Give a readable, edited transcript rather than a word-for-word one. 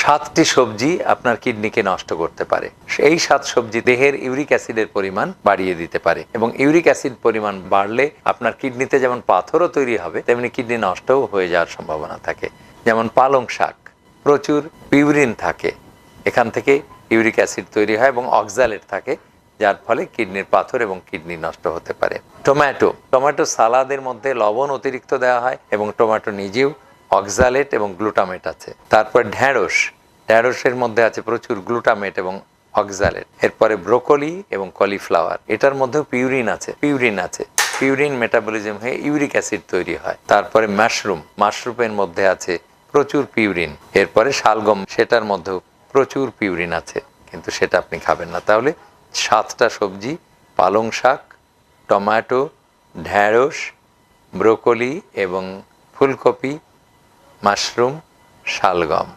7টি সবজি আপনার কিডনিকে নষ্ট করতে পারে। এই 7 সবজি দেহের ইউরিক অ্যাসিডের পরিমাণ বাড়িয়ে দিতে পারে এবং ইউরিক অ্যাসিড পরিমাণ বাড়লে আপনার কিডনিতে যেমন পাথরও তৈরি হবে তেমনি কিডনি নষ্টও হয়ে যাওয়ার সম্ভাবনা থাকে। যেমন পালং শাক, প্রচুর পিউরিন থাকে, এখান থেকে ইউরিক অ্যাসিড তৈরি হয় এবং অক্সালেট থাকে, যার ফলে কিডনির পাথর এবং কিডনি নষ্ট হতে পারে। টমেটো সালাদের মধ্যে লবণ অতিরিক্ত দেওয়া হয় এবং টমেটো নিজেও অক্সালেট এবং গ্লুটামেট আছে। তারপর ঢ্যাঁড়সের মধ্যে আছে প্রচুর গ্লুটামেট এবং অক্সালেট। এরপরে ব্রোকলি এবং কলিফ্লাওয়ার, এটার মধ্যেও পিউরিন আছে। পিউরিন মেটাবলিজম হয়ে ইউরিক অ্যাসিড তৈরি হয়। তারপরে মাশরুমের মধ্যে আছে প্রচুর পিউরিন। এরপরে শালগম, সেটার মধ্যেও প্রচুর পিউরিন আছে, কিন্তু সেটা আপনি খাবেন না। তাহলে 7টা সবজি, পালং শাক, টমেটো, ঢ্যাঁড়স, ব্রোকলি এবং ফুলকপি, মাশরুম, শালগম,